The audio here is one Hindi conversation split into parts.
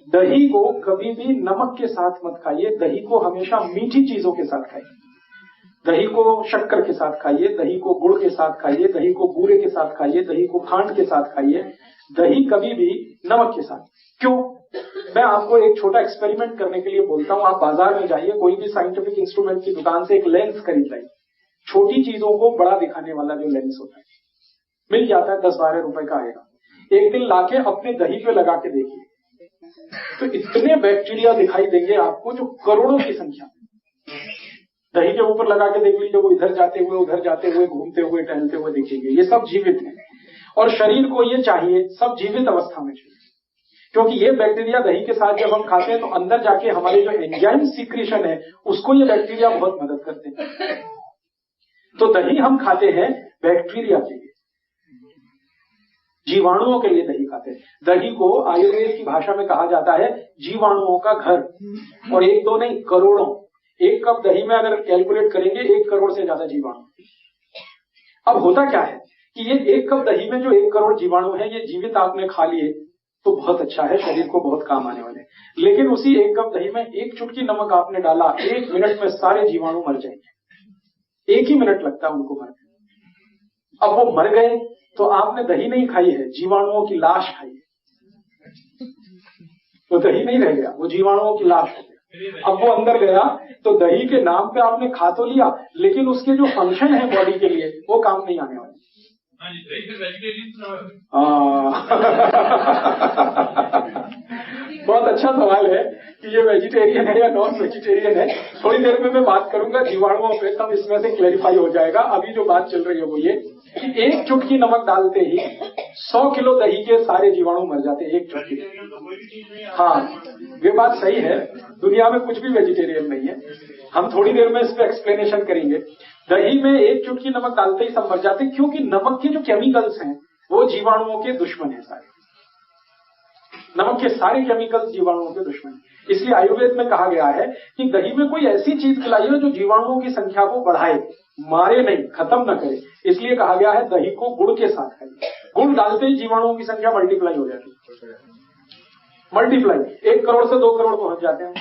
दही को कभी भी नमक के साथ मत खाइए, दही को हमेशा मीठी चीजों के साथ खाइए। दही को शक्कर के साथ खाइए, दही को गुड़ के साथ खाइए, दही को बूरे के साथ खाइए, दही को खांड के साथ खाइए, दही कभी भी नमक के साथ। क्यों? मैं आपको एक छोटा एक्सपेरिमेंट करने के लिए बोलता हूं। आप बाजार में जाइए, कोई भी साइंटिफिक इंस्ट्रूमेंट की दुकान से एक लेंस खरीद लाइए, छोटी चीजों को बड़ा दिखाने वाला जो लेंस होता है, मिल जाता है, 10-12 रुपए का आएगा। एक दिन लाके अपने दही पे लगा के देखिए, तो इतने बैक्टीरिया दिखाई देंगे आपको जो करोड़ों की संख्या में। दही के ऊपर लगा के देख लीजिए, वो इधर जाते हुए उधर जाते हुए घूमते हुए टहलते हुए दिखेंगे। ये सब जीवित है और शरीर को ये चाहिए, सब जीवित अवस्था में चाहिए, क्योंकि ये बैक्टीरिया दही के साथ जब हम खाते हैं तो अंदर जाके हमारे जो एंजाइम सीक्रेशन है उसको ये बैक्टीरिया बहुत मदद करते हैं। तो दही हम खाते हैं बैक्टीरिया के लिए, जीवाणुओं के लिए दही खाते हैं। दही को आयुर्वेद की भाषा में कहा जाता है जीवाणुओं का घर, और एक दो नहीं, करोड़ों। एक कप दही में अगर कैलकुलेट करेंगे 1 करोड़ से ज्यादा जीवाणु। अब होता क्या है कि ये 1 कप दही में जो 1 करोड़ जीवाणु है, ये जीवित आपने खा लिए तो बहुत अच्छा है, शरीर को बहुत काम आने वाले। लेकिन उसी 1 कप दही में 1 चुटकी नमक आपने डाला, 1 मिनट में सारे जीवाणु मर जाएंगे। 1 ही मिनट लगता है उनको मरने। अब वो मर गए तो आपने दही नहीं खाई है, जीवाणुओं की लाश खाई है। तो दही नहीं रह गया, वो जीवाणुओं की लाश हो गया। अब वो अंदर गया तो दही के नाम पे आपने खा तो लिया, लेकिन उसके जो फंक्शन है बॉडी के लिए वो काम नहीं आने वाले। बहुत अच्छा सवाल है कि ये वेजिटेरियन है या नॉन वेजिटेरियन है। थोड़ी देर में मैं बात करूंगा जीवाणुओं पे, तब इसमें से क्लैरिफाई हो जाएगा। अभी जो बात चल रही है वो ये कि 1 चुटकी नमक डालते ही 100 किलो दही के सारे जीवाणु मर जाते हैं, 1 चुटकी। हाँ, ये बात सही है, दुनिया में कुछ भी वेजिटेरियन नहीं है। हम थोड़ी देर में इस पे एक्सप्लेनेशन करेंगे। दही में 1 चुटकी नमक डालते ही सब मर जाते, क्योंकि नमक के जो केमिकल्स हैं वो जीवाणुओं के दुश्मन है सारे। नमक के सारे केमिकल्स जीवाणुओं के दुश्मन है। इसलिए आयुर्वेद में कहा गया है कि दही में कोई ऐसी चीज खिलाइए जो जीवाणुओं की संख्या को बढ़ाए, मारे नहीं, खत्म न करे। इसलिए कहा गया है दही को गुड़ के साथ खाइए। गुड़ डालते ही जीवाणुओं की संख्या मल्टीप्लाई हो जाती है। मल्टीप्लाई 1 करोड़ से 2 करोड़ पहुंच जाते हैं।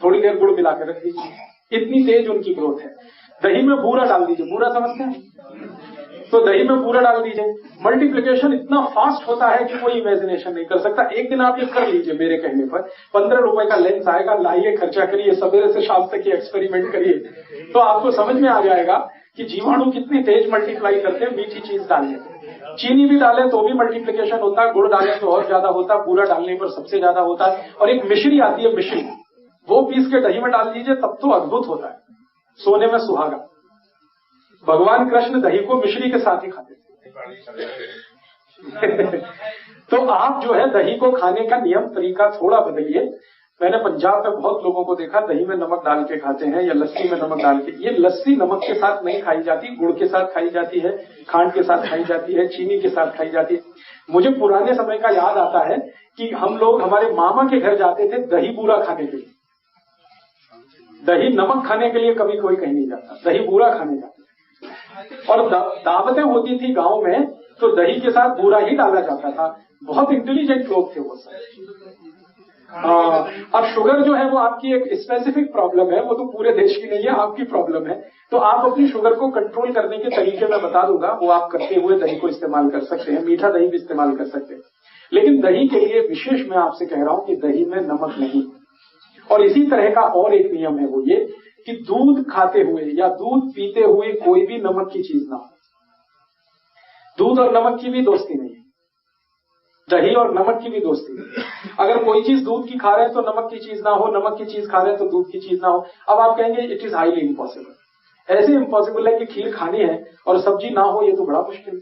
थोड़ी देर गुड़ मिला के रख दीजिए, इतनी तेज उनकी ग्रोथ है। दही में बूरा डाल दीजिए, बूरा समझते हैं? तो दही में बूरा डाल दीजिए, मल्टीप्लिकेशन इतना फास्ट होता है कि कोई इमेजिनेशन नहीं कर सकता। एक दिन आप ये कर लीजिए मेरे कहने पर, 15 रुपए का लेंस आएगा, लाइए, खर्चा करिए, सवेरे से शाम तक ये एक्सपेरिमेंट करिए, तो आपको समझ में आ जाएगा कि जीवाणु कितनी तेज मल्टीप्लाई करते हैं मीठी चीज डालने पर। चीनी भी डालें तो भी मल्टीप्लिकेशन होता है, गुड़ डालें तो और ज्यादा होता है, बूरा डालने पर सबसे ज्यादा होता है। और एक मिश्री आती है, मिश्री, वो पीस के दही में डाल दीजिए, तब तो अद्भुत होता है, सोने में सुहागा। भगवान कृष्ण दही को मिश्री के साथ ही खाते थे। तो आप जो है दही को खाने का नियम तरीका थोड़ा बदलिए। मैंने पंजाब में बहुत लोगों को देखा दही में नमक डाल के खाते हैं या लस्सी में नमक डाल के। ये लस्सी नमक के साथ नहीं खाई जाती, गुड़ के साथ खाई जाती है, खांड के साथ खाई जाती है, चीनी के साथ खाई जाती है। मुझे पुराने समय का याद आता है कि हम लोग हमारे मामा के घर जाते थे दही बूरा खाने के लिए। दही नमक खाने के लिए कभी कोई कहीं नहीं जाता, दही बूरा खाने जाता। और दावतें होती थी गांव में तो दही के साथ बूरा ही डाला जाता था। बहुत इंटेलिजेंट लोग थे वो सब। अब शुगर जो है वो आपकी एक स्पेसिफिक प्रॉब्लम है, वो तो पूरे देश की नहीं है, आपकी प्रॉब्लम है। तो आप अपनी शुगर को कंट्रोल करने के तरीके मैं बता दूंगा, वो आप करते हुए दही को इस्तेमाल कर सकते हैं, मीठा दही भी इस्तेमाल कर सकते हैं। लेकिन दही के लिए विशेष मैं आपसे कह रहा हूं कि दही में नमक नहीं। और इसी तरह का और एक नियम है, वो ये कि दूध खाते हुए या दूध पीते हुए कोई भी नमक की चीज ना हो। दूध और नमक की भी दोस्ती नहीं है, दही और नमक की भी दोस्ती नहीं। अगर कोई चीज दूध की खा रहे हैं तो नमक की चीज ना हो, नमक की चीज खा रहे हैं तो दूध की चीज ना हो। अब आप कहेंगे इट इज हाईली इम्पॉसिबल। ऐसे इम्पॉसिबल है कि खीर खानी है और सब्जी ना हो, ये तो बड़ा मुश्किल है।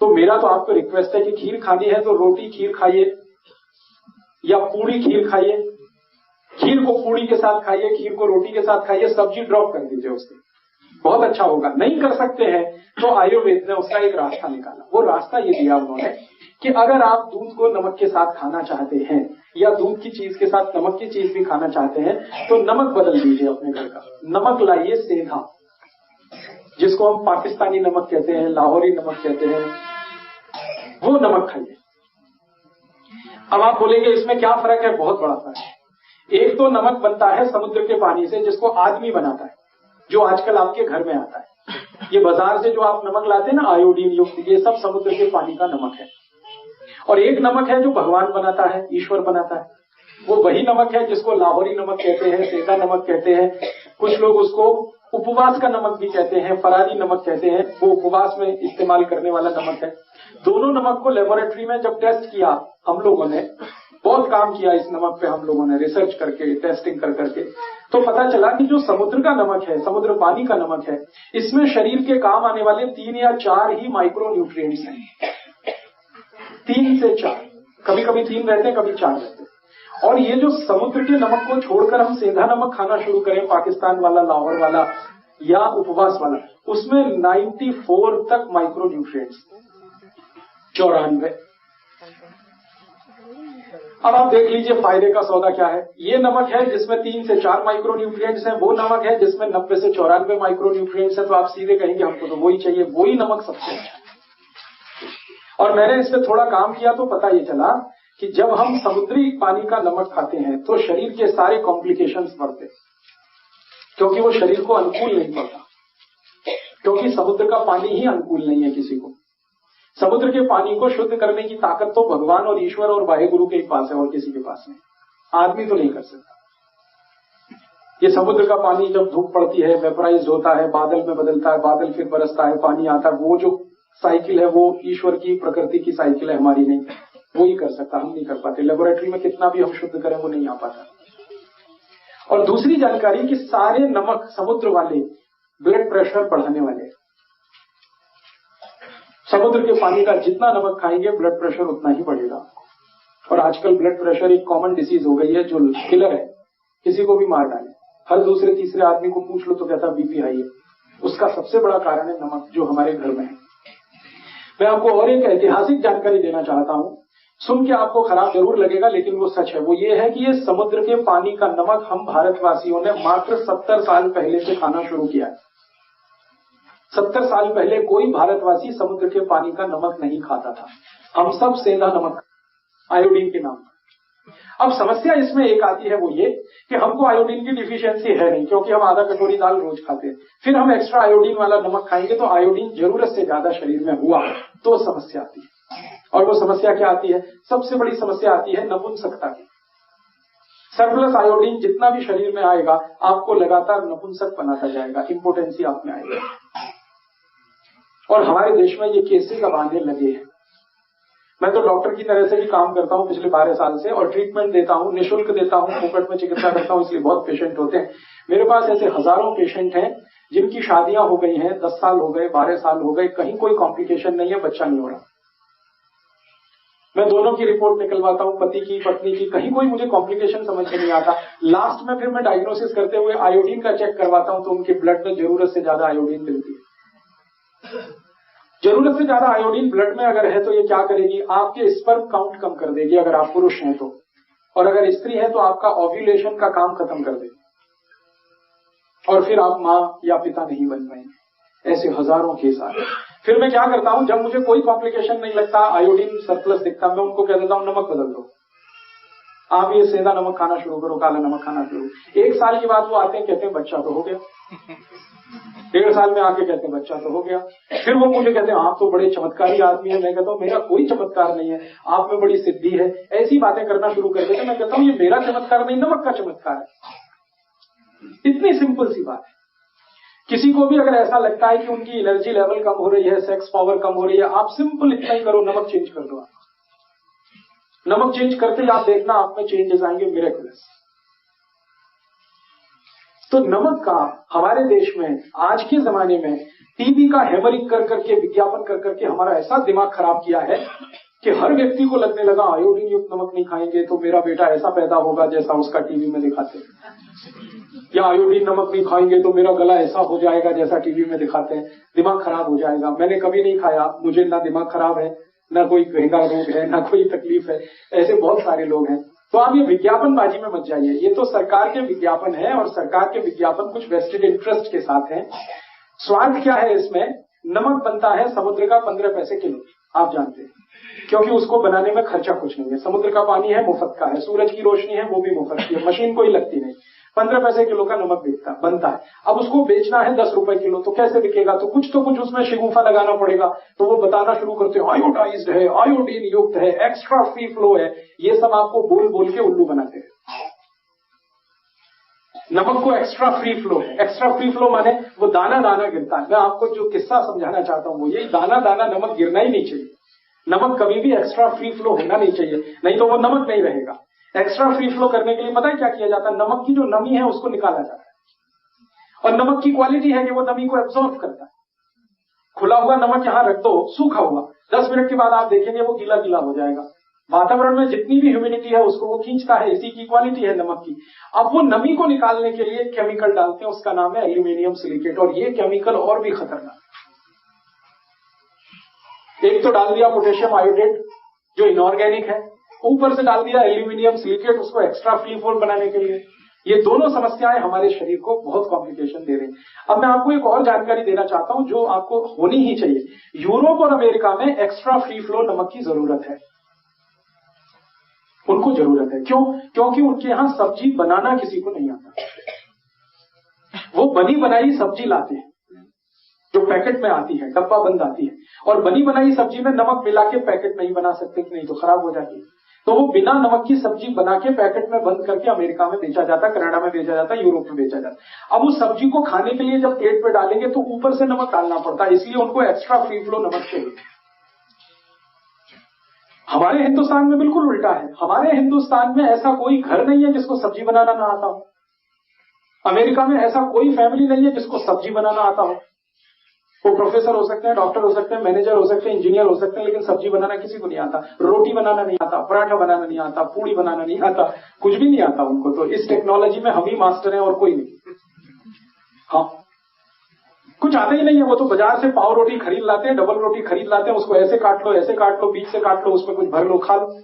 तो मेरा तो आपको रिक्वेस्ट है कि खीर खानी है तो रोटी खीर खाइए या पूरी खीर खाइए। खीर को पूरी के साथ खाइए, खीर को रोटी के साथ खाइए, सब्जी ड्रॉप कर दीजिए उससे, बहुत अच्छा होगा। नहीं कर सकते हैं तो आयुर्वेद ने उसका एक रास्ता निकाला। वो रास्ता ये दिया उन्होंने कि अगर आप दूध को नमक के साथ खाना चाहते हैं या दूध की चीज के साथ नमक की चीज भी खाना चाहते हैं तो नमक बदल दीजिए अपने घर का। नमक लाइए सेंधा, जिसको हम पाकिस्तानी नमक कहते हैं, लाहौरी नमक कहते हैं, वो नमक खाइए। अब आप बोलेंगे इसमें क्या फर्क है? बहुत बड़ा फर्क है। एक तो नमक बनता है समुद्र के पानी से, जिसको आदमी बनाता है, जो आजकल आपके घर में आता है। ये बाजार से जो आप नमक लाते हैं ना आयोडीन युक्त, ये सब समुद्र के पानी का नमक है। और एक नमक है जो भगवान बनाता है, ईश्वर बनाता है। वो वही नमक है जिसको लाहौरी नमक कहते हैं, सेंधा नमक कहते हैं, कुछ लोग उसको उपवास का नमक भी कहते हैं, फरारी नमक कहते हैं। वो उपवास में इस्तेमाल करने वाला नमक है। दोनों नमक को लेबोरेटरी में जब टेस्ट किया हम लोगों ने, बहुत काम किया इस नमक पे हम लोगों ने, रिसर्च करके, टेस्टिंग कर करके, तो पता चला कि जो समुद्र का नमक है, समुद्र पानी का नमक है, इसमें शरीर के काम आने वाले 3 या 4 ही माइक्रो न्यूट्रिएंट्स हैं। 3 से 4, कभी कभी 3 रहते हैं, कभी 4 रहते हैं। और ये जो समुद्र के नमक को छोड़कर हम सेंधा नमक खाना शुरू करें, पाकिस्तान वाला, लाहौर वाला या उपवास वाला, उसमें 94 तक माइक्रो न्यूट्रिएंट्स, 94। अब आप देख लीजिए फायदे का सौदा क्या है। ये नमक है जिसमें 3 से 4 माइक्रो न्यूट्रिएंट्स हैं, वो नमक है जिसमें 90 से 94 माइक्रो न्यूट्रिएंट्स हैं। तो आप सीधे कहेंगे हमको तो वही चाहिए, वही नमक सबसे अच्छा है। और मैंने इस पे थोड़ा काम किया तो पता ये चला कि जब हम समुद्री पानी का नमक खाते हैं तो शरीर के सारे कॉम्प्लिकेशंस बढ़ते, क्योंकि वो शरीर को अनुकूल नहीं पड़ता, क्योंकि समुद्र का पानी ही अनुकूल नहीं है किसी को। समुद्र के पानी को शुद्ध करने की ताकत तो भगवान और ईश्वर और वाहेगुरु के ही पास है, और किसी के पास नहीं। आदमी तो नहीं कर सकता। ये समुद्र का पानी जब धूप पड़ती है, वेपराइज होता है, बादल में बदलता है, बादल फिर बरसता है, पानी आता है, वो जो साइकिल है वो ईश्वर की, प्रकृति की साइकिल है, हमारी नहीं। वो ही कर सकता, हम नहीं कर पाते। लेबोरेटरी में कितना भी हम शुद्ध करें वो नहीं आ पाता। और दूसरी जानकारी कि सारे नमक समुद्र वाले ब्लड प्रेशर बढ़ाने वाले। समुद्र के पानी का जितना नमक खाएंगे ब्लड प्रेशर उतना ही बढ़ेगा। और आजकल ब्लड प्रेशर एक कॉमन डिसीज हो गई है जो किलर है, किसी को भी मार डाले। हर दूसरे तीसरे आदमी को पूछ लो तो कहता बीपी हाई है। उसका सबसे बड़ा कारण है नमक, जो हमारे घर में है। मैं आपको और एक ऐतिहासिक जानकारी देना चाहता हूं, सुन के आपको खराब जरूर लगेगा लेकिन वो सच है। वो ये है कि ये समुद्र के पानी का नमक हम भारतवासियों ने मात्र 70 साल पहले से खाना शुरू किया है। 70 साल पहले कोई भारतवासी समुद्र के पानी का नमक नहीं खाता था। हम सब सेंधा नमक, आयोडीन के नाम पर। अब समस्या इसमें एक आती है, वो ये कि हमको आयोडीन की डिफिशियंसी है नहीं, क्योंकि हम आधा कटोरी दाल रोज खाते हैं। फिर हम एक्स्ट्रा आयोडीन वाला नमक खाएंगे तो आयोडीन जरूरत से ज्यादा शरीर में हुआ तो समस्या आती है। और वो समस्या क्या आती है? सबसे बड़ी समस्या आती है नपुंसकता की। सरप्लस आयोडीन जितना भी शरीर में आएगा आपको लगातार नपुंसक बनाता जाएगा, इंपोटेंसी आप में आएगा। और हमारे देश में ये केसेस अब आने लगे हैं। मैं तो डॉक्टर की तरह से भी काम करता हूं पिछले 12 साल से, और ट्रीटमेंट देता हूं, निःशुल्क देता हूं, फोकट में चिकित्सा करता हूं, इसलिए बहुत पेशेंट होते हैं। मेरे पास ऐसे हजारों पेशेंट हैं जिनकी शादियां हो गई हैं, 10 साल हो गए, 12 साल हो गए, कहीं कोई कॉम्प्लिकेशन नहीं है, बच्चा नहीं हो रहा। मैं दोनों की रिपोर्ट निकलवाता हूं, पति की, पत्नी की, कहीं कोई मुझे कॉम्प्लिकेशन समझ में नहीं आता। लास्ट में फिर मैं डायग्नोसिस करते हुए आयोडीन का चेक करवाता हूं तो उनके ब्लड में जरूरत से ज्यादा आयोडीन मिलती है। जरूरत से ज्यादा आयोडीन ब्लड में अगर है तो ये क्या करेगी? आपके स्पर्म काउंट कम कर देगी अगर आप पुरुष हैं तो, और अगर स्त्री है तो आपका ओव्यूलेशन का काम खत्म कर देगी, और फिर आप मां या पिता नहीं बन पाएंगे। ऐसे हजारों केस आ रहे। फिर मैं क्या करता हूं, जब मुझे कोई कॉम्प्लिकेशन नहीं लगता, आयोडीन सरप्लस दिखता, मैं उनको कह देता हूं नमक बदल दो, आप ये सेंधा नमक खाना शुरू करो, काला नमक खाना शुरू। 1 साल के बाद वो आते हैं, कहते हैं बच्चा तो हो गया। 1.5 साल में आके कहते हैं बच्चा तो हो गया। फिर वो मुझे कहते हैं आप तो बड़े चमत्कारी आदमी है। मैं कहता हूं मेरा कोई चमत्कार नहीं है, आप में बड़ी सिद्धि है। ऐसी बातें करना शुरू कर देते। मैं कहता हूं ये मेरा चमत्कार नहीं, नमक का चमत्कार है। इतनी सिंपल सी बात है। किसी को भी अगर ऐसा लगता है कि उनकी एनर्जी लेवल कम हो रही है, सेक्स पावर कम हो रही है, आप सिंपल इतना ही करो, नमक चेंज कर दो। नमक चेंज करते ही आप देखना आप में चेंजेस आएंगे, मिरेकलस। तो नमक का हमारे देश में आज के जमाने में टीवी का हैमरिंग कर करके, विज्ञापन कर करके हमारा ऐसा दिमाग खराब किया है कि हर व्यक्ति को लगने लगा आयोडीन युक्त नमक नहीं खाएंगे तो मेरा बेटा ऐसा पैदा होगा जैसा उसका टीवी में दिखाते हैं, या आयोडीन नमक नहीं खाएंगे तो मेरा गला ऐसा हो जाएगा जैसा टीवी में दिखाते हैं। दिमाग खराब हो जाएगा। मैंने कभी नहीं खाया, मुझे ना दिमाग खराब है, ना कोई गहरा रोग है, ना कोई तकलीफ है। ऐसे बहुत सारे लोग हैं। तो आप ये विज्ञापनबाजी में मत जाइए। ये तो सरकार के विज्ञापन है, और सरकार के विज्ञापन कुछ वेस्टेड इंटरेस्ट के साथ हैं। स्वार्थ क्या है इसमें? नमक बनता है समुद्र का 15 पैसे किलो, आप जानते हैं। क्योंकि उसको बनाने में खर्चा कुछ नहीं है। समुद्र का पानी है, मुफ्त का है। सूरज की रोशनी है, वो भी मुफ्त की है। मशीन कोई लगती नहीं। 15 पैसे किलो का नमक बनता है। अब उसको बेचना है 10 रुपए किलो, तो कैसे बिकेगा? तो कुछ उसमें शिगुफा लगाना पड़ेगा। तो वो बताना शुरू करते हैं आयोडाइज्ड है, आयोडीन युक्त है, एक्स्ट्रा फ्री फ्लो है। ये सब आपको बोल बोल के उल्लू बनाते हैं। नमक को एक्स्ट्रा फ्री फ्लो है। एक्स्ट्रा फ्री फ्लो माने वो दाना दाना गिरता है। मैं आपको जो किस्सा समझाना चाहता हूं वो यही, दाना दाना नमक गिरना ही नहीं चाहिए। नमक कभी भी एक्स्ट्रा फ्री फ्लो होना नहीं चाहिए, नहीं तो वो नमक नहीं रहेगा। एक्स्ट्रा फ्री फ्लो करने के लिए पता है क्या किया जाता है? नमक की जो नमी है उसको निकाला जाता है। और नमक की क्वालिटी है कि वो नमी को एब्जॉर्ब करता है। खुला हुआ नमक यहां रख दो, सूखा हुआ, 10 मिनट के बाद आप देखेंगे वो गीला गीला हो जाएगा। वातावरण में जितनी भी ह्यूमिडिटी है उसको वो खींचता है। इसी की क्वालिटी है नमक की। अब वो नमी को निकालने के लिए केमिकल डालते हैं, उसका नाम है एल्यूमिनियम सिलिकेट। और ये केमिकल और भी खतरनाक। एक तो डाल दिया पोटेशियम आयोडेट जो इनऑर्गेनिक है, ऊपर से डाल दिया एल्यूमिनियम सिलिकेट उसको एक्स्ट्रा फ्री फ्लो बनाने के लिए। ये दोनों समस्याएं हमारे शरीर को बहुत कॉम्प्लिकेशन दे रही हैं। अब मैं आपको एक और जानकारी देना चाहता हूं जो आपको होनी ही चाहिए। यूरोप और अमेरिका में एक्स्ट्रा फ्री फ्लो नमक की जरूरत है। उनको जरूरत है। क्यों? क्योंकि उनके यहां सब्जी बनाना किसी को नहीं आता। वो बनी बनाई सब्जी लाते हैं जो पैकेट में आती है, डब्बा बंद आती है। और बनी बनाई सब्जी में नमक मिला के पैकेट नहीं बना सकते, नहीं तो खराब हो जाती है। तो वो बिना नमक की सब्जी बना के पैकेट में बंद करके अमेरिका में बेचा जाता है, कनाडा में बेचा जाता है, यूरोप में बेचा जाता है। अब उस सब्जी को खाने के लिए जब प्लेट पे डालेंगे तो ऊपर से नमक डालना पड़ता है, इसलिए उनको एक्स्ट्रा फ्री फ्लो नमक चाहिए। हमारे हिंदुस्तान में बिल्कुल उल्टा है। हमारे हिंदुस्तान में ऐसा कोई घर नहीं है जिसको सब्जी बनाना ना आता हो। अमेरिका में ऐसा कोई फैमिली नहीं है जिसको सब्जी बनाना आता हो। वो प्रोफेसर हो सकते हैं, डॉक्टर हो सकते हैं, मैनेजर हो सकते हैं, इंजीनियर हो सकते हैं, लेकिन सब्जी बनाना किसी को नहीं आता। रोटी बनाना नहीं आता, पराठा बनाना नहीं आता, पूड़ी बनाना नहीं आता, कुछ भी नहीं आता उनको। तो इस टेक्नोलॉजी में हम ही मास्टर हैं और कोई नहीं। हाँ, कुछ आता ही नहीं है। वो तो बाजार से पाव रोटी खरीद लाते हैं, डबल रोटी खरीद लाते हैं, उसको ऐसे काट लो, ऐसे काट लो, बीच से काट लो, उसमें कुछ भर लो, खा लो।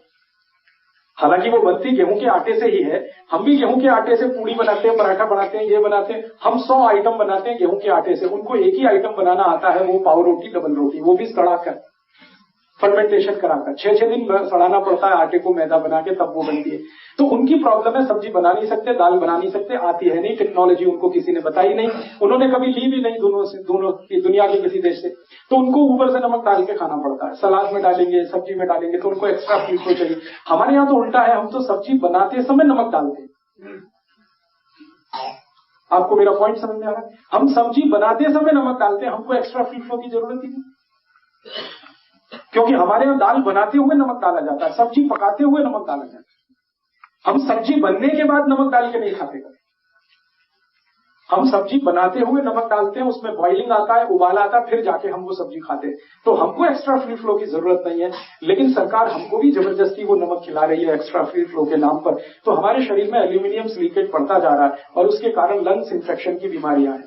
हालांकि वो बनती गेहूं के आटे से ही है। हम भी गेहूं के आटे से पूड़ी बनाते हैं, पराठा बनाते हैं, ये बनाते हैं। हम 100 आइटम बनाते हैं गेहूं के आटे से। उनको एक ही आइटम बनाना आता है, वो पाव रोटी, डबल रोटी, वो भी सड़ाकर, फर्मेंटेशन कराकर 6-6 दिन सड़ाना पड़ता है आटे को, मैदा बना के, तब वो बनती है। तो उनकी प्रॉब्लम है, सब्जी बना नहीं सकते, दाल बना नहीं सकते, आती है नहीं, टेक्नोलॉजी उनको किसी ने बताई नहीं, उन्होंने कभी ली भी नहीं दोनों की दुनिया के किसी देश से। तो उनको ऊपर से नमक डाल के खाना पड़ता है। सलाद में डालेंगे, सब्जी में डालेंगे, तो उनको एक्स्ट्रा फ्री फ्लो चाहिए। हमारे यहाँ तो उल्टा है, हम तो सब्जी बनाते समय नमक डालते हैं। आपको मेरा पॉइंट समझ में आ रहा है? हम सब्जी बनाते समय नमक डालते हैं, हमको एक्स्ट्रा फ्री फ्लो की जरूरत ही नहीं। क्योंकि हमारे यहाँ दाल बनाते हुए नमक डाला जाता है, सब्जी पकाते हुए नमक डाला जाता है। हम सब्जी बनने के बाद नमक डाल के नहीं खाते। हम सब्जी बनाते हुए नमक डालते हैं, उसमें बॉइलिंग आता है, उबाल आता है, फिर जाके हम वो सब्जी खाते हैं। तो हमको एक्स्ट्रा फ्री फ्लो की जरूरत नहीं है, लेकिन सरकार हमको भी जबरदस्ती वो नमक खिला रही है एक्स्ट्रा फ्री फ्लो के नाम पर। तो हमारे शरीर में एल्यूमिनियम सिलिकेट बढ़ता जा रहा है और उसके कारण लंग्स इंफेक्शन की बीमारियां हैं।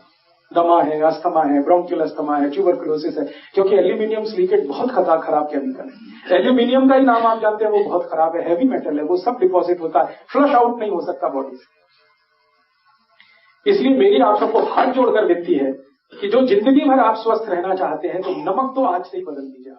दमा है, अस्थमा है, ब्रोंकियल अस्थमा है, ट्यूबरकुलोसिस है, क्योंकि एल्यूमिनियम सिलिकेट बहुत खराब केमिकल है। एल्यूमिनियम का ही नाम आप जानते हैं, वो बहुत खराब है, हैवी मेटल है, वो सब डिपॉजिट होता है, फ्लश आउट नहीं हो सकता बॉडी से। इसलिए मेरी आप सबको हाथ जोड़कर विनती है कि जो जिंदगी भर आप स्वस्थ रहना चाहते हैं तो नमक तो आज से ही बदल दीजिए।